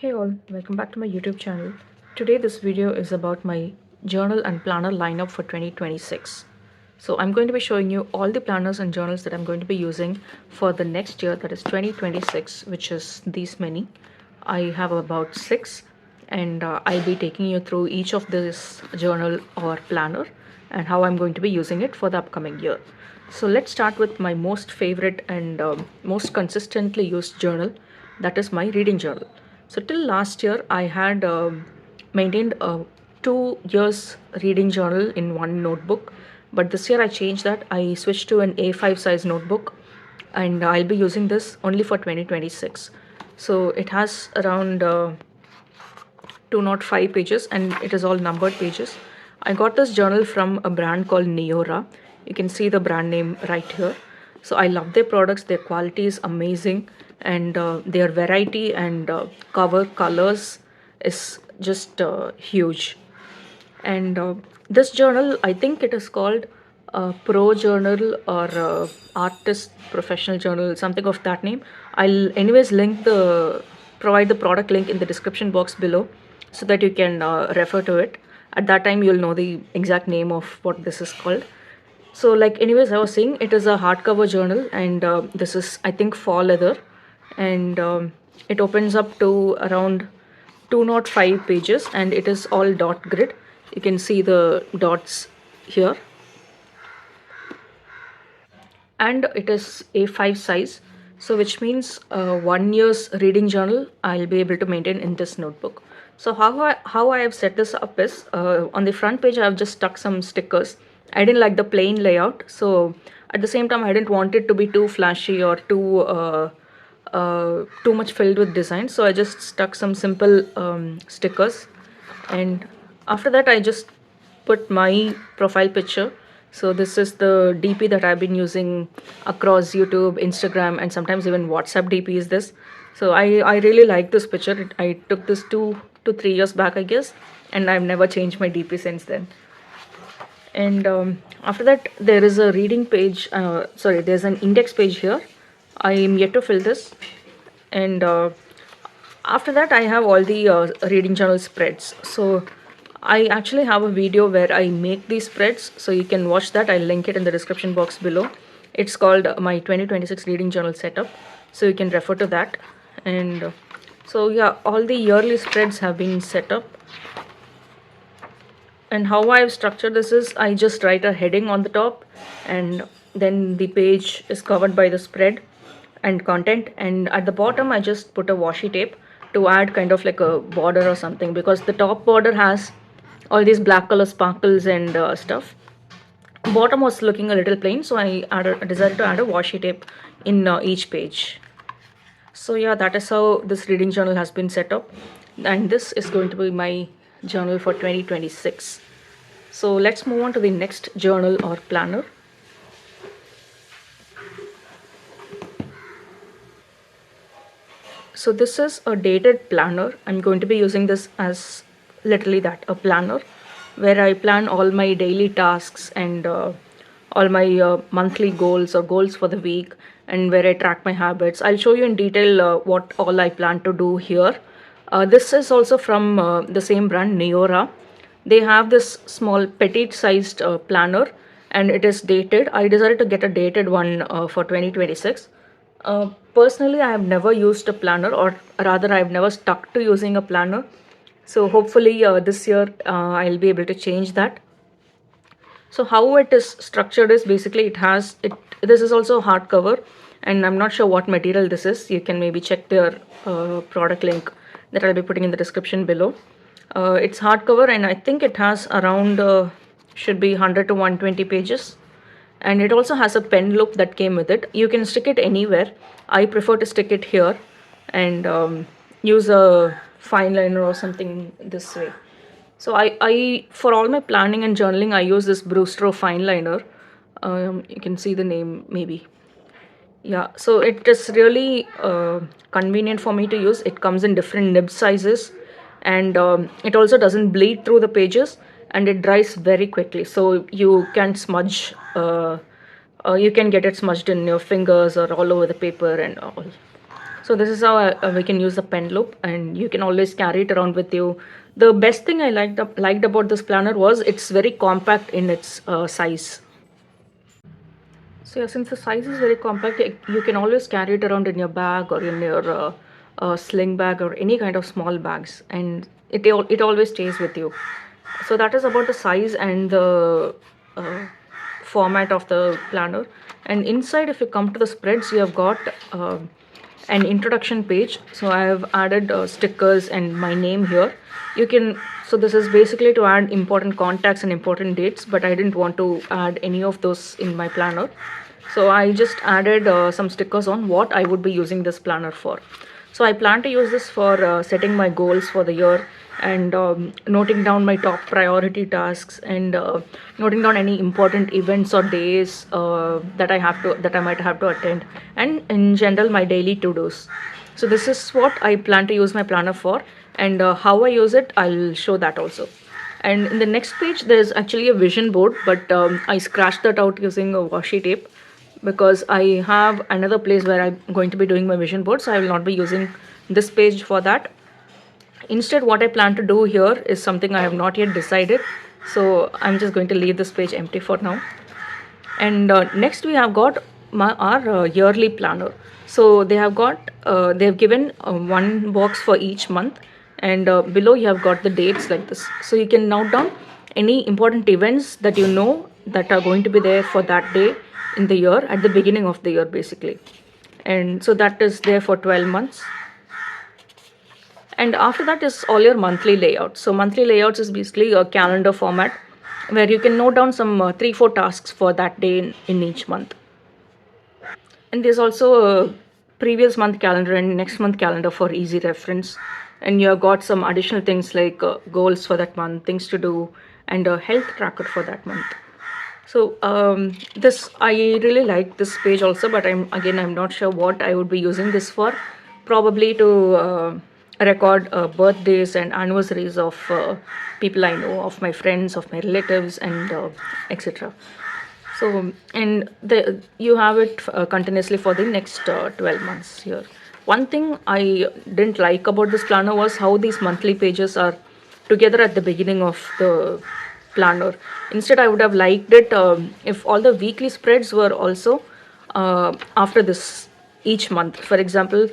Hey all, welcome back to my YouTube channel. Today this video is about my journal and planner lineup for 2026. So I'm going to be showing you all the planners and journals that I'm going to be using for the next year, that is 2026, which is these many. I have about 6 and I'll be taking you through each of this journal or planner and how I'm going to be using it for the upcoming year. So let's start with my most favorite and most consistently used journal, that is my reading journal. So till last year, I had maintained a 2 years reading journal in one notebook, but this year I changed that. I switched to an A5 size notebook, and I'll be using this only for 2026. So it has around 205 pages, and it is all numbered pages. I got this journal from a brand called Neorah. You can see the brand name right here. So I love their products. Their quality is amazing, and their variety and cover colors is just huge. And this journal, I think it is called Pro Journal or Artist Professional Journal, something of that name. I'll anyways provide the product link in the description box below so that you can refer to it. At that time, you'll know the exact name of what this is called. So, like, anyways, I was saying it is a hardcover journal, and this is, I think, fall leather, and it opens up to around 205 pages, and it is all dot grid. You can see the dots here, and it is A5 size. So, which means 1 year's reading journal I'll be able to maintain in this notebook. So, how I have set this up is on the front page I have just stuck some stickers. I didn't like the plain layout, so at the same time I didn't want it to be too flashy or too much filled with design. So I just stuck some simple stickers, and after that I just put my profile picture. So this is the DP that I've been using across YouTube, Instagram, and sometimes even WhatsApp DP is this. So I really like this picture. I took this 2 to 3 years back, I guess, and I've never changed my DP since then. And after that, there is a reading page. Sorry, there's an index page here. I am yet to fill this. And after that, I have all the reading journal spreads. So I actually have a video where I make these spreads, so you can watch that. I'll link it in the description box below. It's called my 2026 reading journal setup, so you can refer to that. And so yeah, all the yearly spreads have been set up. And how I've structured this is I just write a heading on the top, and then the page is covered by the spread and content, and at the bottom I just put a washi tape to add kind of like a border or something, because the top border has all these black color sparkles and stuff. Bottom was looking a little plain, so I decided to add a washi tape in each page. So yeah, that is how this reading journal has been set up, and this is going to be my journal for 2026. So let's move on to the next journal or planner. So this is a dated planner. I'm going to be using this as literally that, a planner, where I plan all my daily tasks and all my monthly goals or goals for the week, and where I track my habits. I'll show you in detail what all I plan to do here. This is also from the same brand, Neorah. They have this small petite sized planner, and it is dated. I decided to get a dated one for 2026. Personally, I have never used a planner, or rather, I've never stuck to using a planner. So hopefully, this year I'll be able to change that. So how it is structured is basically it has it. This is also hardcover, and I'm not sure what material this is. You can maybe check their product link that I'll be putting in the description below. It's hardcover, and I think it has around should be 100 to 120 pages, and it also has a pen loop that came with it. You can stick it anywhere. I prefer to stick it here and use a fine liner or something this way. So I for all my planning and journaling, I use this Brewster fine liner. You can see the name maybe. Yeah, so it is really convenient for me to use. It comes in different nib sizes, and it also doesn't bleed through the pages, and it dries very quickly. So you can smudge, you can get it smudged in your fingers or all over the paper and all. So this is how we can use the pen loop, and you can always carry it around with you. The best thing I liked about this planner was it's very compact in its size. So yeah, since the size is very compact, you can always carry it around in your bag or in your sling bag or any kind of small bags, and it always stays with you. So that is about the size and the uh, format of the planner. And inside, if you come to the spreads, you have got an introduction page. So I have added stickers and my name here. You can, so this is basically to add important contacts and important dates, but I didn't want to add any of those in my planner. So I just added some stickers on what I would be using this planner for. So I plan to use this for setting my goals for the year, and noting down my top priority tasks, and noting down any important events or days that I might have to attend, and in general my daily to dos. So this is what I plan to use my planner for, and how I use it I'll show that also. And in the next page there's actually a vision board, but I scratched that out using a washi tape because I have another place where I'm going to be doing my vision board, so I will not be using this page for that. Instead, what I plan to do here is something I have not yet decided, so I'm just going to leave this page empty for now. And next we have got our yearly planner. So they have given one box for each month, and below you have got the dates like this. So you can note down any important events that you know that are going to be there for that day in the year at the beginning of the year basically. And so that is there for 12 months. And after that is all your monthly layouts. So monthly layouts is basically a calendar format where you can note down some 3-4 tasks for that day in each month. And there's also a previous month calendar and next month calendar for easy reference. And you have got some additional things like goals for that month, things to do, and a health tracker for that month. So this I really like this page also, but I'm not sure what I would be using this for. Probably to record birthdays and anniversaries of people I know, of my friends, of my relatives, and etc. So and you have it continuously for the next 12 months here. One thing I didn't like about this planner was how these monthly pages are together at the beginning of the planner. Instead, I would have liked it if all the weekly spreads were also after this each month. For example,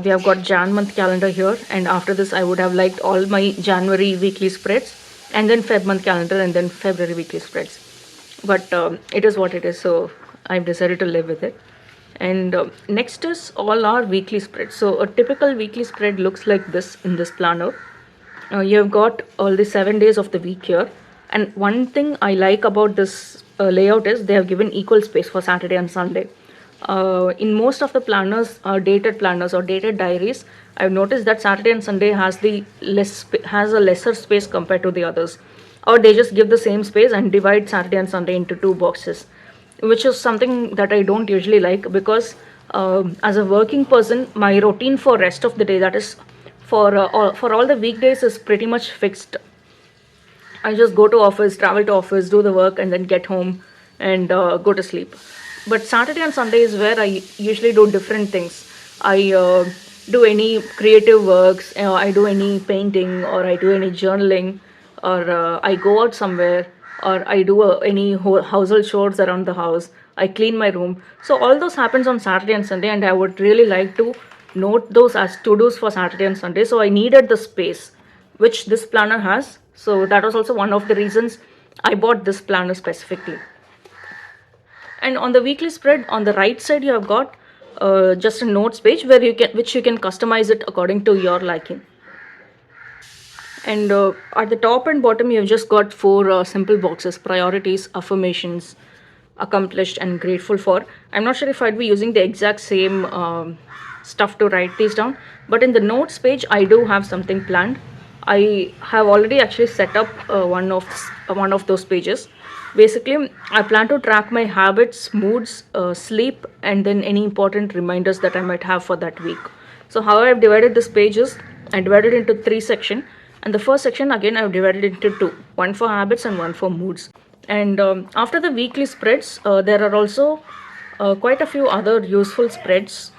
we have got Jan month calendar here, and after this, I would have liked all my January weekly spreads, and then Feb month calendar, and then February weekly spreads. But it is what it is, so I've decided to live with it. And next is all our weekly spreads. So a typical weekly spread looks like this in this planner. You have got all the 7 days of the week here. And one thing I like about this layout is they have given equal space for Saturday and Sunday. In most of the planners, dated planners or dated diaries, I've noticed that Saturday and Sunday has has a lesser space compared to the others, or they just give the same space and divide Saturday and Sunday into two boxes, which is something that I don't usually like because as a working person, my routine for rest of the day, that is for all the weekdays, is pretty much fixed. I just go to office, travel to office, do the work, and then get home and go to sleep. But Saturday and Sunday is where I usually do different things. I do any creative works, I do any painting, or I do any journaling, or I go out somewhere, or I do any household chores around the house. I clean my room. So all those happens on Saturday and Sunday, and I would really like to note those as to dos for Saturday and Sunday. So I needed the space, which this planner has. So that was also one of the reasons I bought this planner specifically. And on the weekly spread, on the right side, you have got just a notes page where which you can customize it according to your liking. And at the top and bottom, you've just got four simple boxes: priorities, affirmations, accomplished, and grateful for. I'm not sure if I'd be using the exact same stuff to write these down, but in the notes page, I do have something planned. I have already actually set up one of those pages. Basically, I plan to track my habits, moods, sleep, and then any important reminders that I might have for that week. So how I've divided this page is I divided into three sections, and the first section again I've divided into two: one for habits and one for moods. And after the weekly spreads, there are also quite a few other useful spreads.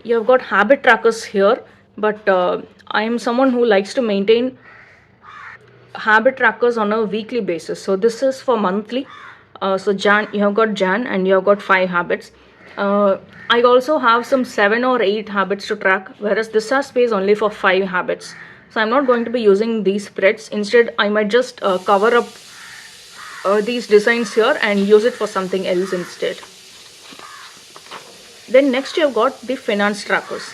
You've got habit trackers here, but I am someone who likes to maintain habit trackers on a weekly basis. So this is for monthly. So Jan, you have got Jan, and you have got 5 habits. Uh, I also have some 7 or 8 habits to track, whereas this has space only for 5 habits. So I'm not going to be using these spreads. Instead, I might just cover up these designs here and use it for something else instead. Then next you've got the finance trackers.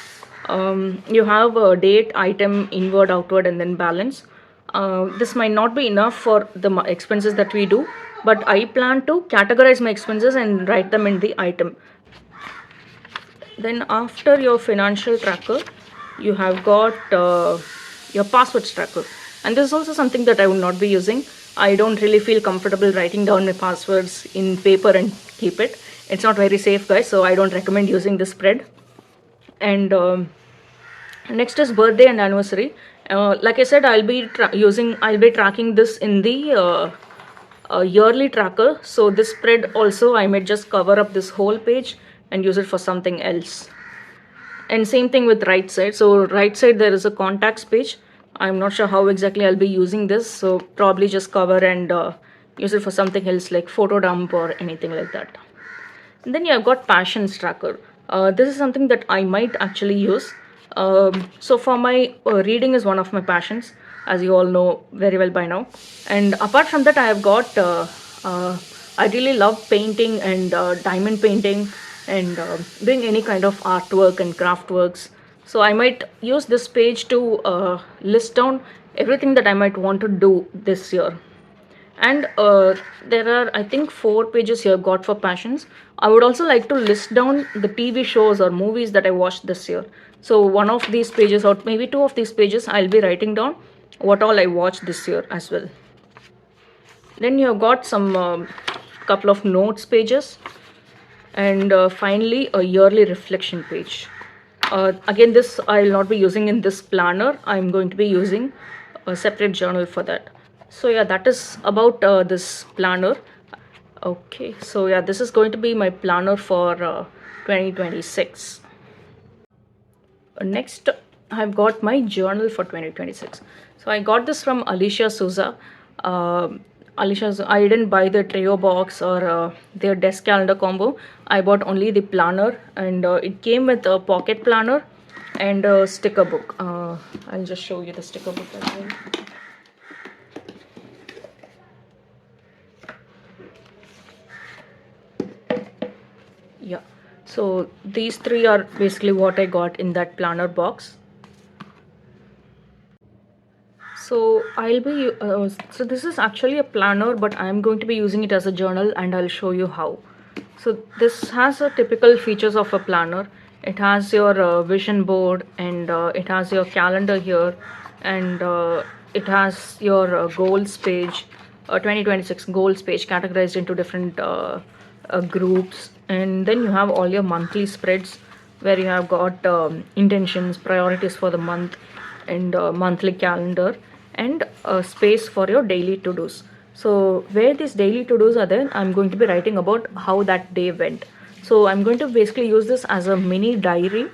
You have a date, item, inward, outward, and then balance. This might not be enough for the expenses that we do, but I plan to categorize my expenses and write them in the item. Then after your financial tracker, you have got your passwords tracker, and this is also something that I will not be using. I don't really feel comfortable writing down my passwords in paper and keep it. It's not very safe, guys, so I don't recommend using this spread. And next is birthday and anniversary. Like I said, I'll be tracking this in the yearly tracker. So this spread also, I might just cover up this whole page and use it for something else. And same thing with right side. So right side there is a contacts page. I'm not sure how exactly I'll be using this, so probably just cover and use it for something else like photo dump or anything like that. And then you have got passions tracker. This is something that I might actually use. So for my reading is one of my passions, as you all know very well by now. And apart from that, I have got I really love painting and diamond painting and doing any kind of artwork and craft works. So I might use this page to list down everything that I might want to do this year. And there are, I think, 4 pages here got for passions. I would also like to list down the TV shows or movies that I watched this year. So one of these pages, or maybe 2 of these pages, I'll be writing down what all I watched this year as well. Then you have got some couple of notes pages, and finally a yearly reflection page. Again, this I'll not be using in this planner. I'm going to be using a separate journal for that. So yeah, that is about this planner. Okay, so yeah, this is going to be my planner for 2026. Next, I've got my journal for 2026. So I got this from Alicia Souza. I didn't buy the trio box or their desk calendar combo. I bought only the planner, and it came with a pocket planner and a sticker book. I'll just show you the sticker book as well. Yeah, so these 3 are basically what I got in that planner box. So so this is actually a planner, but I'm going to be using it as a journal, and I'll show you how. So this has a typical features of a planner. It has your vision board, and it has your calendar here, and it has your goals page, 2026 goals page categorized into different groups. And then you have all your monthly spreads where you have got intentions, priorities for the month, and monthly calendar, and space for your daily to-dos. So where these daily to-dos are there, I'm going to be writing about how that day went. So I'm going to basically use this as a mini diary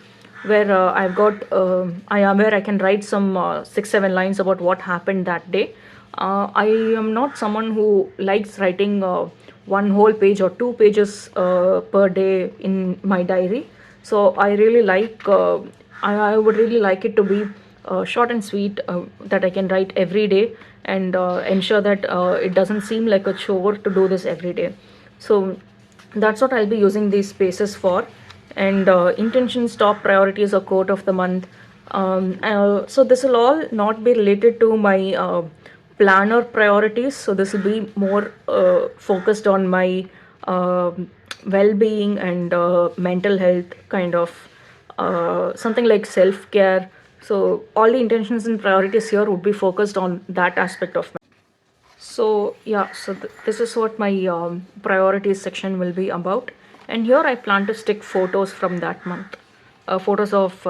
where where I can write some 6-7 lines about what happened that day. I am not someone who likes writing one whole page or 2 pages per day in my diary. So I really like I would really like it to be short and sweet, that I can write every day, and ensure that it doesn't seem like a chore to do this every day. So that's what I'll be using these spaces for. And intentions, top priorities, or quote of the month. So this will all not be related to my planner priorities. So this will be more focused on my well-being and mental health, kind of something like self-care. So all the intentions and priorities here would be focused on that aspect of. So yeah, so this is what my priorities section will be about. And here I plan to stick photos from that month. Photos of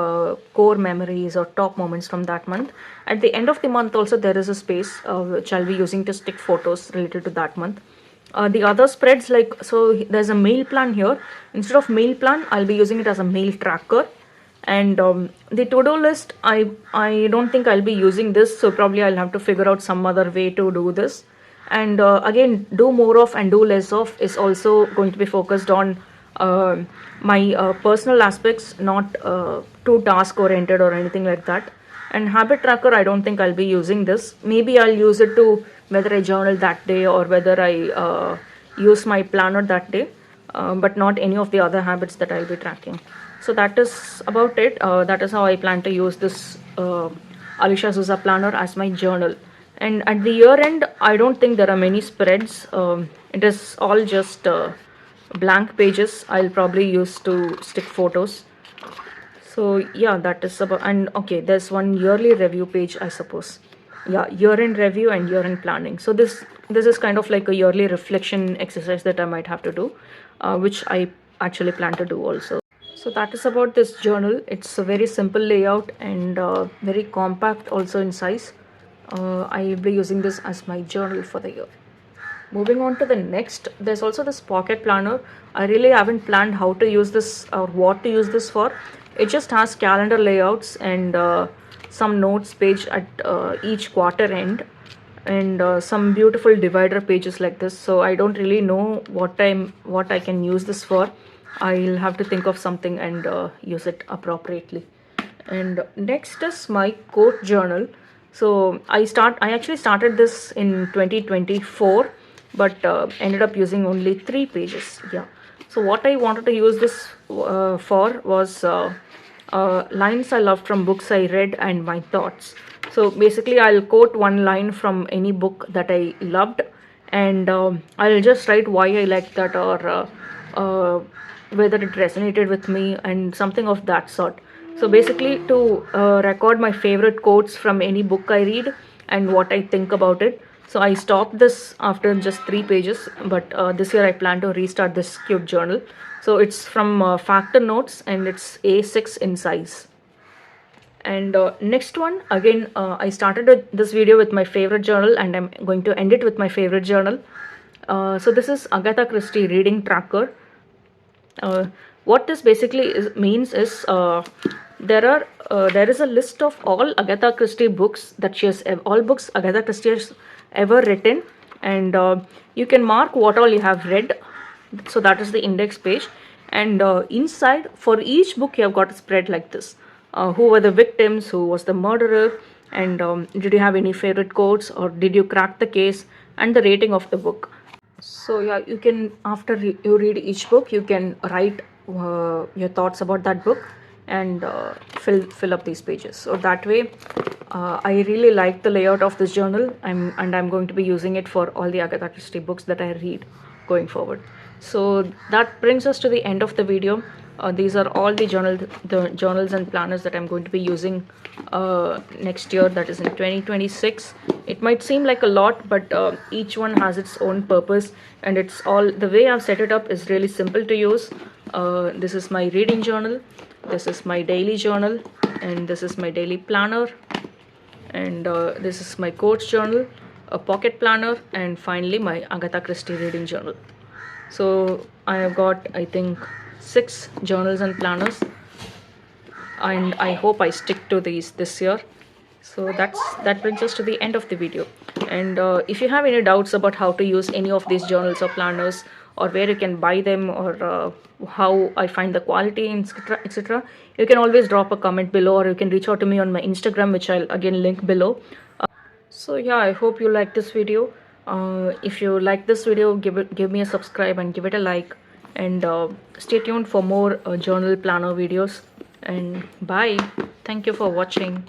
core memories or top moments from that month. At the end of the month also there is a space which I'll be using to stick photos related to that month. The other spreads, so there's a mail plan here. Instead of mail plan, I'll be using it as a mail tracker. And the to-do list, I don't think I'll be using this, so probably I'll have to figure out some other way to do this. And again, do more of and do less of is also going to be focused on uh, my personal aspects, not too task oriented or anything like that. And habit tracker, I don't think I'll be using this. Maybe I'll use it to whether I journal that day or whether I use my planner that day, but not any of the other habits that I'll be tracking. So that is about it. That is how I plan to use this Alicia Souza planner as my journal. And at the year end, I don't think there are many spreads. It is all just blank pages I'll probably use to stick photos. So yeah, that is about. And okay, there's one yearly review page, I suppose. Yeah, year-end review and year-end planning. So this is kind of like a yearly reflection exercise that I might have to do, which I actually plan to do also. So that is about this journal. It's a very simple layout and very compact also in size. I will be using this as my journal for the year. Moving on to the next, there's also this pocket planner. I really haven't planned how to use this or what to use this for. It just has calendar layouts and some notes page at each quarter end, and some beautiful divider pages like this. So I don't really know what I can use this for. I'll have to think of something and use it appropriately. And next is my quote journal. So I actually started this in 2024, but ended up using only 3 pages. Yeah. So what I wanted to use this for was lines I loved from books I read and my thoughts. So basically, I'll quote one line from any book that I loved, and I'll just write why I liked that, or whether it resonated with me and something of that sort. So basically, to record my favorite quotes from any book I read and what I think about it. So I stopped this after just 3 pages, but this year I plan to restart this cute journal. So it's from Factor Notes and it's A6 in size. And next one, again, I started this video with my favorite journal and I'm going to end it with my favorite journal. So this is Agatha Christie Reading Tracker. What this basically means is there is a list of all Agatha Christie books that she has all books Agatha Christie has ever written, and you can mark what all you have read. So that is the index page, and inside for each book you have got a spread like this. Who were the victims? Who was the murderer? And did you have any favorite quotes, or did you crack the case? And the rating of the book. So yeah, you can, after you read each book, you can write your thoughts about that book and fill up these pages. So that way, I really like the layout of this journal. I'm going to be using it for all the Agatha Christie books that I read going forward. So that brings us to the end of the video. These are all the journals and planners that I'm going to be using next year, that is in 2026. It might seem like a lot, but each one has its own purpose, and it's all, the way I've set it up is really simple to use. This is my reading journal, this is my daily journal, and this is my daily planner, and this is my quotes journal, a pocket planner, and finally my Agatha Christie reading journal. So I have got, I think, 6 journals and planners, and I hope I stick to these this year. So that brings us to the end of the video. And if you have any doubts about how to use any of these journals or planners, or where you can buy them, or how I find the quality, etc., you can always drop a comment below, or you can reach out to me on my Instagram, which I'll again link below. So yeah, I hope you like this video. If you like this video, give me a subscribe and give it a like, and stay tuned for more journal planner videos. And bye. Thank you for watching.